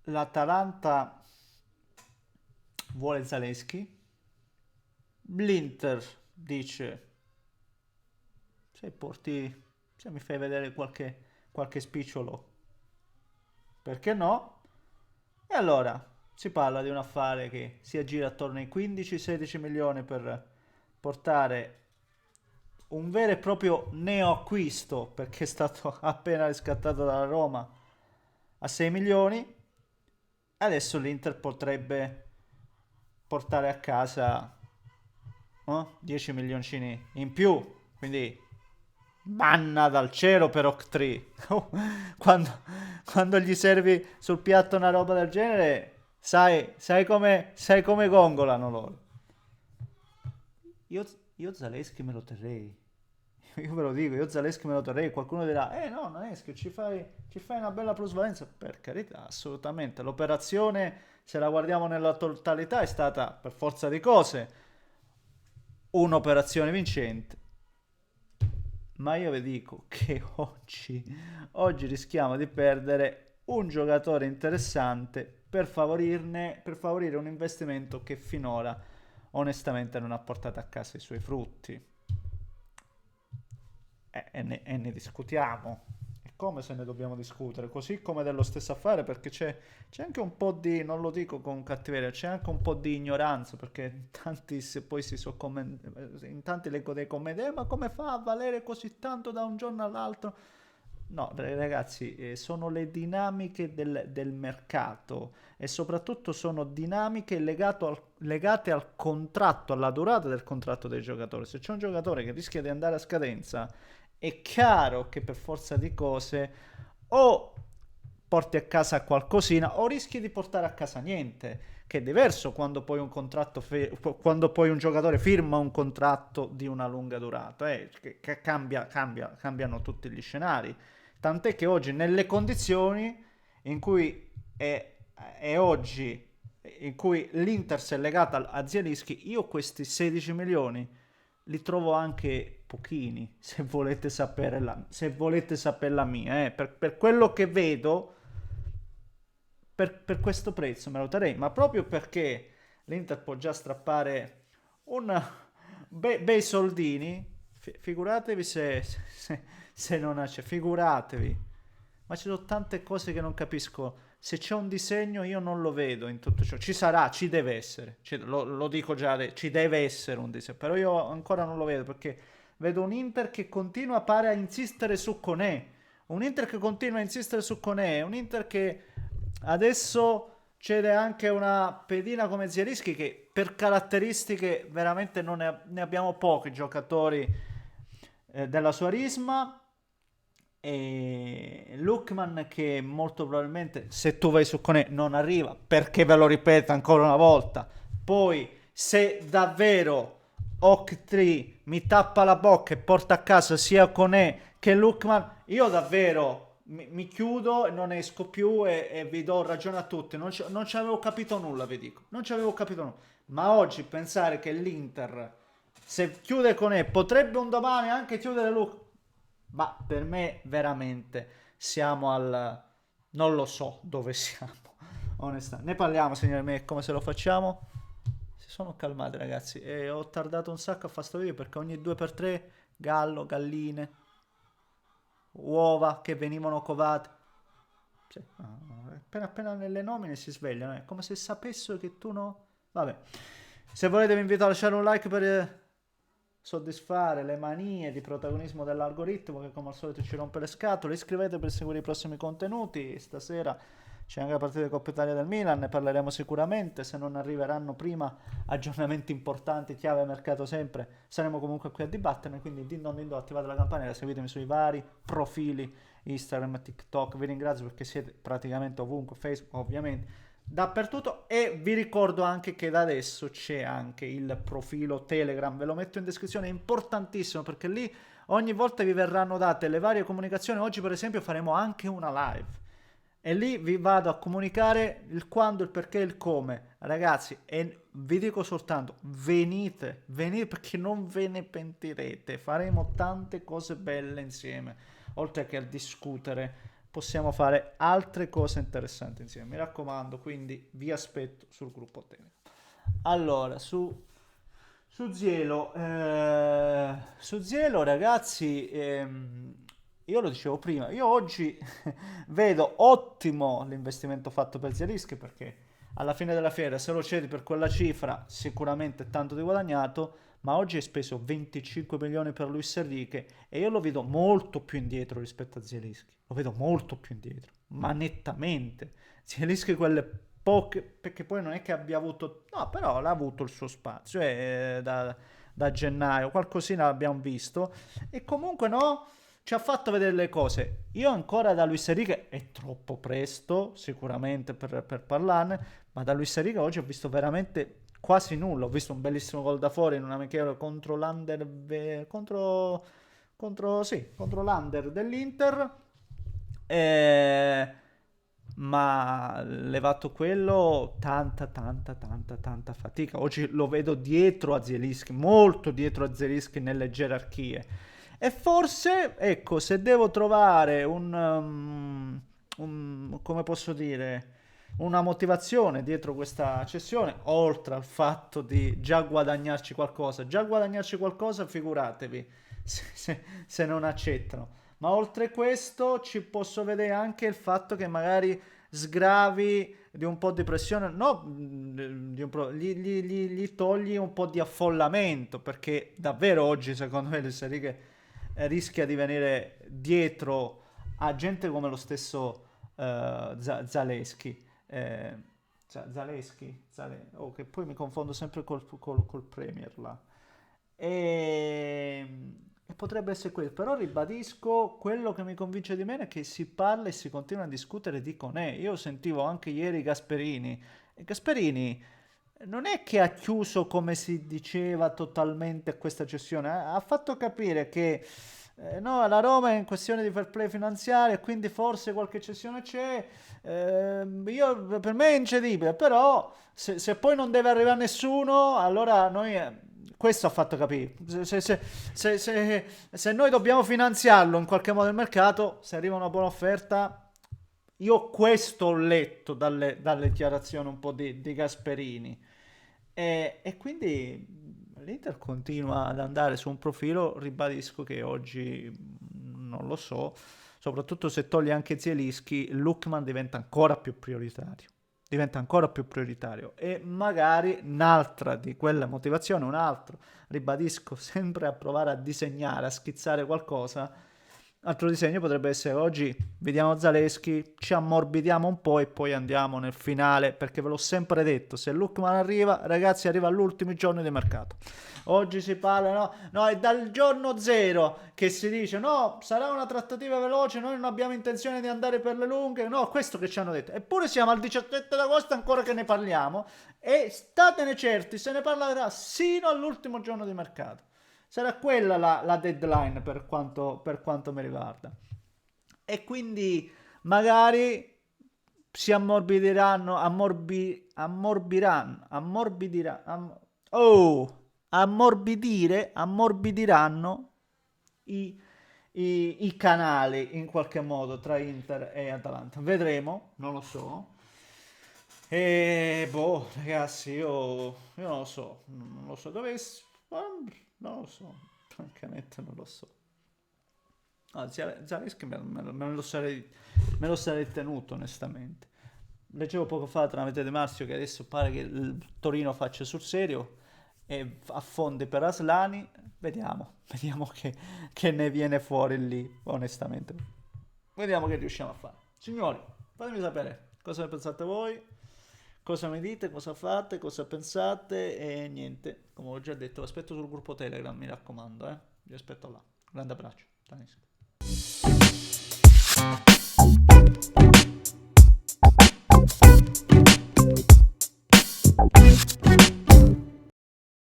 l'Atalanta vuole Zaleschi, l'Inter dice se porti, se mi fai vedere qualche spicciolo, perché no? E allora si parla di un affare che si aggira attorno ai 15-16 milioni per portare un vero e proprio neoacquisto, perché è stato appena riscattato dalla Roma a 6 milioni. Adesso l'Inter potrebbe portare a casa 10 milioncini in più, quindi manna dal cielo per Octree. quando, quando gli servi sul piatto una roba del genere, sai come gongolano loro. Io, io Zaleschi me lo terrei. Io ve lo dico, io Zaleschi me lo terrei. Qualcuno dirà, no, non è che ci fai una bella plusvalenza. Per carità, assolutamente. L'operazione, se la guardiamo nella totalità, è stata, per forza di cose, un'operazione vincente. Ma io vi dico che oggi rischiamo di perdere un giocatore interessante per favorire un investimento che finora onestamente non ha portato a casa i suoi frutti. E ne discutiamo. E come se ne dobbiamo discutere? Così come dello stesso affare, perché c'è anche un po' di, non lo dico con cattiveria, c'è anche un po' di ignoranza, perché in tanti poi in tanti leggo dei commenti, ma come fa a valere così tanto da un giorno all'altro? No, ragazzi, sono le dinamiche del mercato e soprattutto sono dinamiche legate al contratto, alla durata del contratto dei giocatori. Se c'è un giocatore che rischia di andare a scadenza, è chiaro che per forza di cose o porti a casa qualcosina o rischi di portare a casa niente, che è diverso quando poi quando poi un giocatore firma un contratto di una lunga durata, che cambiano tutti gli scenari. Tant'è che oggi nelle condizioni in cui è oggi in cui l'Inter si è legata a Zielinski, io questi 16 milioni li trovo anche pochini, se volete sapere la mia, per quello che vedo, per questo prezzo me lo terrei, ma proprio perché l'Inter può già strappare un bei soldini, figuratevi se non c'è, figuratevi. Ma ci sono tante cose che non capisco. Se c'è un disegno io non lo vedo in tutto ciò. Ci sarà, ci deve essere. Lo dico già, ci deve essere un disegno. Però io ancora non lo vedo perché vedo un Inter che continua pare a insistere su Conè. Un Inter che continua a insistere su Conè. Un Inter che adesso cede anche una pedina come Zierischi che per caratteristiche veramente non ne abbiamo pochi giocatori della sua risma e Lookman che molto probabilmente se tu vai su Conè non arriva perché ve lo ripeto ancora una volta poi se davvero Oak mi tappa la bocca e porta a casa sia Conè che Lookman io davvero mi chiudo e non esco più e vi do ragione a tutti non ci avevo capito nulla vi dico non ci avevo capito nulla ma oggi pensare che l'Inter se chiude Conè potrebbe un domani anche chiudere Lookman ma per me veramente siamo al... non lo so dove siamo, onestamente. Ne parliamo, signore miei, come se lo facciamo? Si sono calmati, ragazzi, e ho tardato un sacco a fare sto video perché ogni 2x3 gallo, galline, uova che venivano covate. Sì, appena appena nelle nomine si svegliano, è come se sapessero che tu no... Vabbè, se volete vi invito a lasciare un like per soddisfare le manie di protagonismo dell'algoritmo che come al solito ci rompe le scatole. Iscrivetevi per seguire i prossimi contenuti. Stasera c'è anche la partita di Coppa Italia del Milan, ne parleremo sicuramente. Se non arriveranno prima aggiornamenti importanti, chiave mercato sempre, saremo comunque qui a dibatterne. Quindi din don, attivate la campanella, seguitemi sui vari profili Instagram, TikTok. Vi ringrazio perché siete praticamente ovunque, Facebook ovviamente dappertutto e vi ricordo anche che da adesso c'è anche il profilo Telegram, ve lo metto in descrizione, è importantissimo perché lì ogni volta vi verranno date le varie comunicazioni. Oggi per esempio faremo anche una live e lì vi vado a comunicare il quando, il perché, il come, ragazzi, e vi dico soltanto venite perché non ve ne pentirete, faremo tante cose belle insieme oltre che a discutere possiamo fare altre cose interessanti insieme. Mi raccomando, quindi vi aspetto sul gruppo Telegram. Allora, su Zielo, ragazzi, io lo dicevo prima, io oggi vedo ottimo l'investimento fatto per Zielinski, perché alla fine della fiera, se lo cedi per quella cifra, sicuramente tanto di guadagnato, ma oggi hai speso 25 milioni per Luis Enrique e io lo vedo molto più indietro rispetto a Zielinski, lo vedo molto più indietro, ma nettamente. Zielinski quelle poche, perché poi non è che abbia avuto, no, però l'ha avuto il suo spazio, da gennaio, qualcosina l'abbiamo visto, e comunque no, ci ha fatto vedere le cose. Io ancora da Luis Enrique, è troppo presto sicuramente per parlarne, ma da Luis Enrique oggi ho visto veramente quasi nulla. Ho visto un bellissimo gol da fuori in un amichevole contro l'Under, contro l'Under dell'Inter. Eh, ma levato quello, tanta fatica. Oggi lo vedo dietro a Zielinski, molto dietro a Zielinski nelle gerarchie. E forse, ecco, se devo trovare come posso dire, una motivazione dietro questa cessione, oltre al fatto di già guadagnarci qualcosa, figuratevi se non accettano. Ma oltre questo ci posso vedere anche il fatto che magari sgravi di un po' di pressione, no, gli togli un po' di affollamento, perché davvero oggi secondo me le serie che rischia di venire dietro a gente come lo stesso Zaleschi. Che poi mi confondo sempre col Premier là. E potrebbe essere quello, però ribadisco, quello che mi convince di meno è che si parla e si continua a discutere di Conè. Io sentivo anche ieri Gasperini, e Gasperini non è che ha chiuso, come si diceva, totalmente questa cessione, ha fatto capire che no, la Roma è in questione di fair play finanziario e quindi forse qualche cessione c'è. Per me è incedibile, però se poi non deve arrivare nessuno, allora noi... questo ha fatto capire. Se noi dobbiamo finanziarlo in qualche modo il mercato, se arriva una buona offerta, io questo ho letto dalle dichiarazioni un po' di Gasperini. E quindi l'Inter continua ad andare su un profilo, ribadisco che oggi non lo so, soprattutto se togli anche Zielinski, Lookman diventa ancora più prioritario. Diventa ancora più prioritario e magari un'altra di quelle motivazioni, un altro, ribadisco, sempre a provare a disegnare, a schizzare qualcosa. Altro disegno potrebbe essere oggi vediamo Zaleschi, ci ammorbidiamo un po' e poi andiamo nel finale, perché ve l'ho sempre detto, se Lookman arriva, ragazzi, arriva all'ultimo giorno di mercato. Oggi si parla, no, è dal giorno zero che si dice, no, sarà una trattativa veloce, noi non abbiamo intenzione di andare per le lunghe, no, questo che ci hanno detto. Eppure siamo al 17 d'agosto ancora che ne parliamo e statene certi, se ne parlerà sino all'ultimo giorno di mercato. Sarà quella la deadline per quanto mi riguarda. E quindi magari si ammorbidiranno i canali in qualche modo tra Inter e Atalanta. Vedremo, non lo so. E boh, ragazzi, io non lo so non lo so, francamente non lo so. No, Zaleschi me lo sarei tenuto onestamente. Leggevo poco fa tramite De Marzio che adesso pare che il Torino faccia sul serio e affondi per Aslani. Vediamo che ne viene fuori lì, onestamente. Vediamo che riusciamo a fare. Signori, fatemi sapere cosa ne pensate voi, cosa mi dite, cosa fate, cosa pensate e niente, come ho già detto, vi aspetto sul gruppo Telegram, mi raccomando, vi aspetto là. Grande abbraccio. Dai.